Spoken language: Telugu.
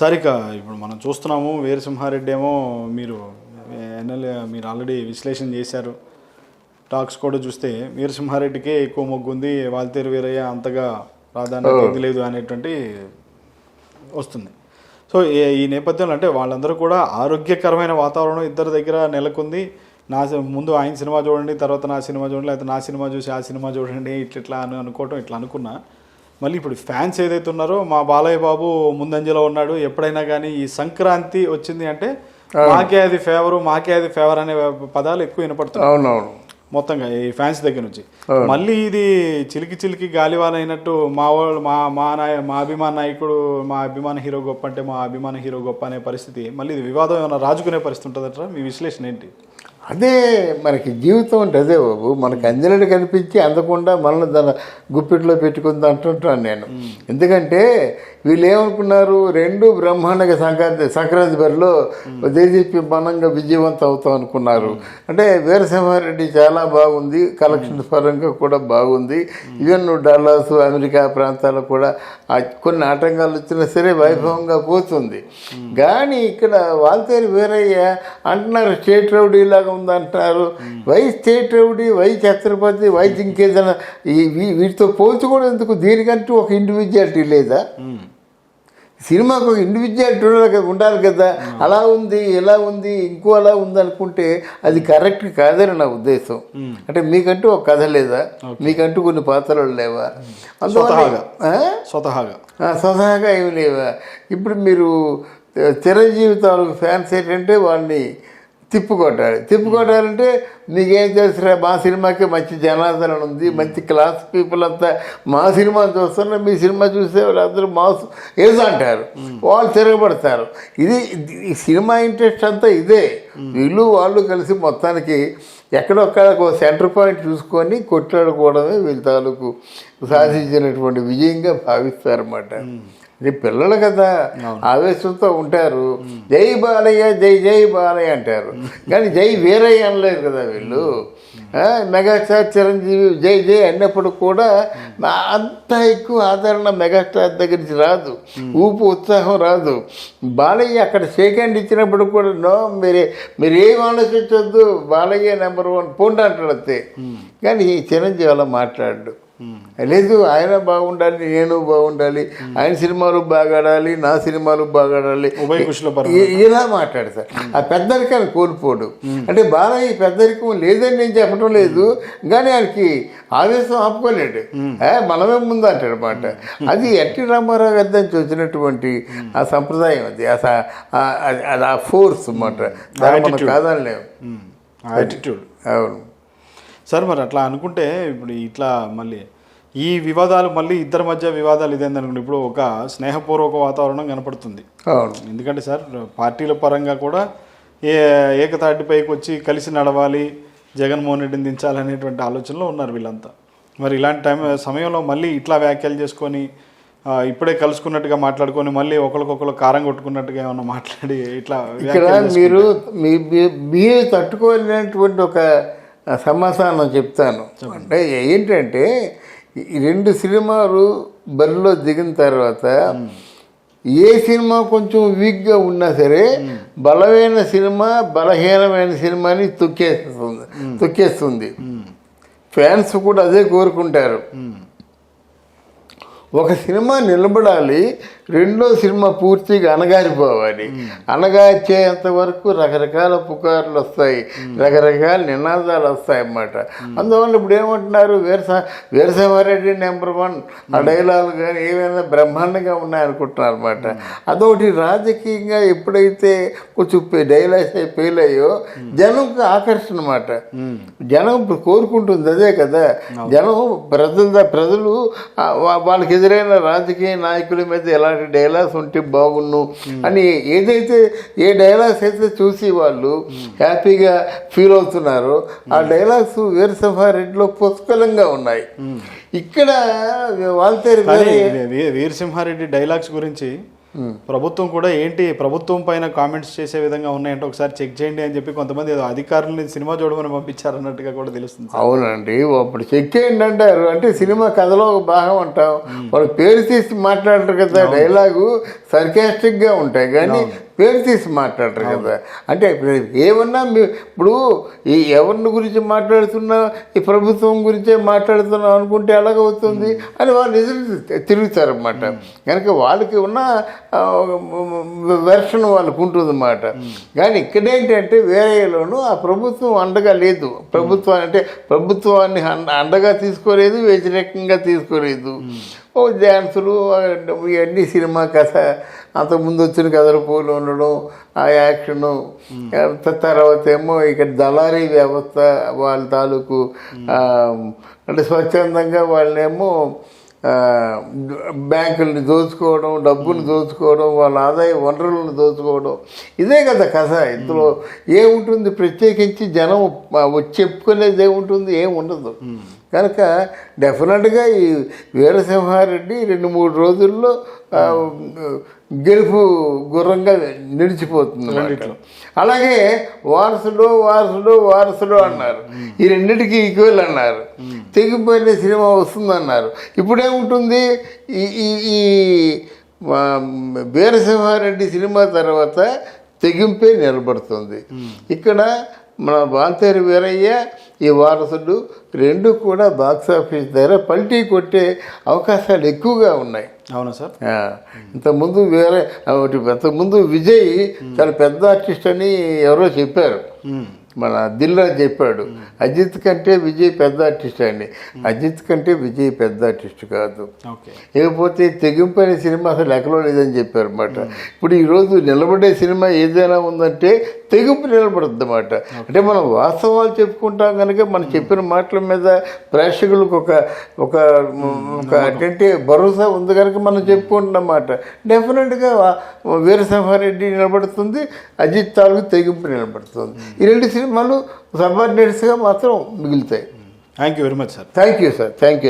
సార్ ఇక ఇప్పుడు మనం చూస్తున్నాము వీరసింహారెడ్డి ఏమో మీరు మీరు ఆల్రెడీ విశ్లేషణ చేశారు. టాక్స్ కూడా చూస్తే వీరసింహారెడ్డికే ఎక్కువ మొగ్గు ఉంది, వాల్తేరు వీరయ్య అంతగా ప్రాధాన్యత ఇది లేదు అనేటువంటి వస్తుంది. సో ఈ నేపథ్యంలో అంటే వాళ్ళందరూ కూడా ఆరోగ్యకరమైన వాతావరణం ఇద్దరి దగ్గర నెలకొంది. ముందు ఆయన సినిమా చూడండి, తర్వాత నా సినిమా చూడండి, లేకపోతే నా సినిమా చూసి ఆ సినిమా చూడండి, ఇట్లా అనుకోవటం ఇట్లా అనుకున్నా. మళ్ళీ ఇప్పుడు ఫ్యాన్స్ ఏదైతే ఉన్నారో మా బాలయ్య బాబు ముందంజలో ఉన్నాడు, ఎప్పుడైనా కానీ ఈ సంక్రాంతి వచ్చింది అంటే మాకే అది ఫేవర్ అనే పదాలు ఎక్కువ వినపడుతున్నాయి. అవునవును, మొత్తంగా ఈ ఫ్యాన్స్ దగ్గర నుంచి. మళ్ళీ ఇది చిలికి గాలివానైనట్టు మా అభిమాన నాయకుడు, మా అభిమాన హీరో గొప్ప అంటే మా అభిమాన హీరో గొప్ప అనే పరిస్థితి, మళ్ళీ ఇది వివాదం ఏమైనా రాజుకునే పరిస్థితి ఉంటుందట. మీ విశ్లేషణ ఏంటి? అదే మనకి జీవితం అంటే అదే బాబు, మనకి అంజనడు కనిపించి అందకుండా మనల్ని దాని గుప్పిట్లో పెట్టుకుంది అంటుంటాను నేను. ఎందుకంటే వీళ్ళు ఏమనుకున్నారు, రెండు బ్రహ్మాండంగా సంక్రాంతి బరిలో దేదీపి మనంగా విజయవంతం అవుతాం అనుకున్నారు. అంటే వీరసింహారెడ్డి చాలా బాగుంది, కలెక్షన్స్ పరంగా కూడా బాగుంది. ఈవెన్ డల్లాస్ అమెరికా ప్రాంతాల్లో కూడా కొన్ని ఆటంకాలు వచ్చినా సరే వైభవంగా పోతుంది. కానీ ఇక్కడ వాల్తేరు వీరయ్య అంటున్నారు స్టేట్ రౌడీ లాగా ఉందంటున్నారు. Why state rowdy, why Chatrapathi, why ఇంకేదైనా వీటితో పోల్చుకోవడం ఎందుకు? దీనికంటూ ఒక ఇండివిజువాలిటీ లేదా? సినిమాకు ఒక ఇండివిజువాలిటీ ఉండాలి కదా. అలా ఉంది, ఇలా ఉంది, ఇంకో అలా ఉంది అనుకుంటే అది కరెక్ట్ కాదని నా ఉద్దేశం. అంటే మీకంటూ ఒక కథ లేదా, మీకంటూ కొన్ని పాత్రలు లేవా, అందువల్ల స్వతహాగా ఏమి లేవా? ఇప్పుడు మీరు చిరంజీవి తాలూకు ఫ్యాన్స్ ఏంటంటే వాళ్ళని తిప్పుకోవటాలంటే నీకేం తెలుసురా, మా సినిమాకి మంచి జనాదరణ ఉంది, మంచి క్లాస్ పీపుల్ అంతా మా సినిమా చూస్తున్నారు, మీ సినిమా చూసే వాళ్ళందరూ మాస్ ఏదో అంటారు, వాళ్ళు తిరగబడతారు. ఇది సినిమా ఇంట్రెస్ట్ అంతా ఇదే. వీళ్ళు వాళ్ళు కలిసి మొత్తానికి ఎక్కడొక్కడ సెంటర్ పాయింట్ చూసుకొని కొట్లాడుకోవడమే వీళ్ళ తాలూకు సాధించినటువంటి విజయంగా భావిస్తారన్నమాట. ఇది పిల్లలు కదా, ఆవేశంతో ఉంటారు. జై బాలయ్య, జై బాలయ్య అంటారు, కానీ జై వీరయ్య అనలేదు కదా వీళ్ళు. మెగాస్టార్ చిరంజీవి జై అన్నప్పుడు కూడా అంత ఎక్కువ ఆదరణ మెగాస్టార్ దగ్గర నుంచి రాదు, ఊపు ఉత్సాహం రాదు. బాలయ్య అక్కడ షేక్ హ్యాండ్ ఇచ్చినప్పుడు కూడా మీరేం ఆలోచించొద్దు, బాలయ్య నెంబర్ 1 పోండి అంటాడు అంతే. కానీ చిరంజీవి అలా మాట్లాడు లేదు, ఆయన బాగుండాలి, నేను బాగుండాలి, ఆయన సినిమాలు బాగా ఆడాలి, నా సినిమాలు బాగా ఆడాలి, ఇలా మాట్లాడతారు. ఆ పెద్దరికాన్ని కోల్పోడు. అంటే బాలయ్య పెద్దరికం లేదని నేను చెప్పడం లేదు, కానీ ఆయనకి ఆవేశం ఆపుకోలేడు, మనమే ముందు అంటాడు అన్నమాట. అది ఎన్టీ రామారావు గారి నుంచి వచ్చినటువంటి ఆ సంప్రదాయం, అది ఆ ఫోర్స్ అన్నమాట. దాన్ని మనం కాదనలేము. అవును సార్. మరి అట్లా అనుకుంటే ఇప్పుడు ఇట్లా మళ్ళీ ఈ వివాదాలు, మళ్ళీ ఇద్దరి మధ్య వివాదాలు ఇదేందనుకుంటే ఇప్పుడు ఒక స్నేహపూర్వక వాతావరణం కనపడుతుంది. ఎందుకంటే సార్ పార్టీల పరంగా కూడా ఏకతాటిపైకి వచ్చి కలిసి నడవాలి, జగన్మోహన్ రెడ్డిని దించాలనేటువంటి ఆలోచనలో ఉన్నారు వీళ్ళంతా. మరి ఇలాంటి సమయంలో మళ్ళీ ఇట్లా వ్యాఖ్యలు చేసుకొని ఇప్పుడే కలుసుకున్నట్టుగా మాట్లాడుకొని మళ్ళీ ఒకరికొకరు కారం కొట్టుకున్నట్టుగా ఏమన్నా మాట్లాడి ఇట్లా మీరు తట్టుకోలేనటువంటి ఒక సమాధానం చెప్తాను. అంటే ఏంటంటే ఈ 2 సినిమాలు బరిలో దిగిన తర్వాత ఏ సినిమా కొంచెం వీక్గా ఉన్నా సరే బలమైన సినిమా బలహీనమైన సినిమాని తొక్కేస్తుంది. ఫ్యాన్స్ కూడా అదే కోరుకుంటారు. ఒక సినిమా నిలబడాలి, రెండో సినిమా పూర్తిగా అణగారిపోవాలి. అణగార్చేంత వరకు రకరకాల పుకార్లు వస్తాయి, రకరకాల నినాదాలు వస్తాయి అన్నమాట. అందువల్ల ఇప్పుడు ఏమంటున్నారు, వీరసింహారెడ్డి నెంబర్ 1 ఆ డైలాగులు కానీ ఏమైనా బ్రహ్మాండంగా ఉన్నాయనుకుంటున్నారు అనమాట. అదొకటి రాజకీయంగా ఎప్పుడైతే కొంచెం డైలాగ్స్ ఫెయిల్ అయ్యో జనంకి ఆకర్షణ అన్నమాట. జనం కోరుకుంటుంది అదే కదా. జనం ప్రజలు వాళ్ళకి ఎదురైన రాజకీయ నాయకుల మీద ఎలాంటి డైలాగ్స్ ఉంటే బాగున్ను అని ఏ డైలాగ్స్ అయితే చూసి వాళ్ళు హ్యాపీగా ఫీల్ అవుతున్నారో ఆ డైలాగ్స్ వీరసింహారెడ్డిలో పుష్కలంగా ఉన్నాయి. ఇక్కడ వాల్తేరు వీరసింహారెడ్డి డైలాగ్స్ గురించి ప్రభుత్వం కూడా ఏంటి ప్రభుత్వం పైన కామెంట్స్ చేసే విధంగా ఉన్నాయంటే ఒకసారి చెక్ చేయండి అని చెప్పి కొంతమంది ఏదో అధికారులని సినిమా చూడమని పంపించారన్నట్టుగా కూడా తెలుస్తుంది సార్. అవునండి, అప్పుడు చెక్ చేయండి అంటారు. అంటే సినిమా కథలో ఒక భాగం అంటాం. వాళ్ళు పేరు తీసి మాట్లాడరు కదా, డైలాగు సర్కాస్టిక్గా ఉంటాయి కానీ పేరు తీసి మాట్లాడరు కదా. అంటే ఏమన్నా ఇప్పుడు ఈ ఎవరిని గురించి మాట్లాడుతున్నా ఈ ప్రభుత్వం గురించే మాట్లాడుతున్నాం అనుకుంటే ఎలాగవుతుంది అని వాళ్ళు ఎదురు తిరుగుతారన్నమాట. కనుక వాళ్ళకి ఉన్న వెర్షన్ వాళ్ళకు ఉంటుంది అన్నమాట. కానీ ఇక్కడేంటంటే వేరేలోనూ ఆ ప్రభుత్వం అండగా లేదు. ప్రభుత్వాన్ని అండగా తీసుకోలేదు, వ్యతిరేకంగా తీసుకోలేదు. డ్యాన్సులు ఇవన్నీ సినిమా కథ, అంతకుముందు వచ్చిన కథల పూలు ఉండడం, ఆ యాక్షను, తర్వాత ఏమో ఇక్కడ దళారీ వ్యవస్థ వాళ్ళ తాలూకు అంటే స్వచ్ఛందంగా వాళ్ళేమో బ్యాంకుల్ని దోచుకోవడం, డబ్బుని దోచుకోవడం, వాళ్ళ ఆదాయ వనరులను దోచుకోవడం, ఇదే కదా కథ. ఇందులో ఏముంటుంది ప్రత్యేకించి జనం వచ్చి చెప్పుకునేది ఏముంటుంది? ఏం ఉండదు. కనుక డెఫినెట్గా ఈ వీరసింహారెడ్డి 2-3 రోజుల్లో గెలుపు గుర్రంగా నిలిచిపోతుంది. అలాగే వారసుడు అన్నారు. ఈ రెండింటికి ఈక్వల్ అన్నారు. తెగిపోయిన సినిమా వస్తుందన్నారు. ఇప్పుడేముంటుంది? ఈ వీరసింహారెడ్డి సినిమా తర్వాత తెగింపే నిలబడుతుంది. ఇక్కడ మన వాల్తేరు వీరయ్య, ఈ వారసుడు రెండు కూడా బాక్సాఫీస్ దగ్గర పల్టీ కొట్టే అవకాశాలు ఎక్కువగా ఉన్నాయి. అవునా సార్? ఇంతకుముందు విజయ్ చాలా పెద్ద ఆర్టిస్ట్ అని ఎవరో చెప్పారు, మన దిల్లా చెప్పాడు. అజిత్ కంటే విజయ్ పెద్ద ఆర్టిస్ట్ అండి. అజిత్ కంటే విజయ్ పెద్ద ఆర్టిస్ట్ కాదు. లేకపోతే తెగింపైన సినిమా అసలు ఎక్కడో లేదని చెప్పారు అన్నమాట. ఇప్పుడు ఈరోజు నిలబడే సినిమా ఏదైనా ఉందంటే తెగింపు నిలబడుద్ది అన్నమాట. అంటే మనం వాస్తవాలు చెప్పుకుంటాం కనుక మనం చెప్పిన మాటల మీద ప్రేక్షకులకు ఒక అంటే భరోసా ఉంది కనుక మనం చెప్పుకుంటున్నాం అన్నమాట. డెఫినెట్గా వీరసింహారెడ్డి నిలబడుతుంది, అజిత్ తాలూకు తెగింపు నిలబడుతుంది. ఈ 2 సినిమాలు సబార్డినేట్స్గా మాత్రం మిగులుతాయి. Thank you very much sir. Thank you sir. Thank you.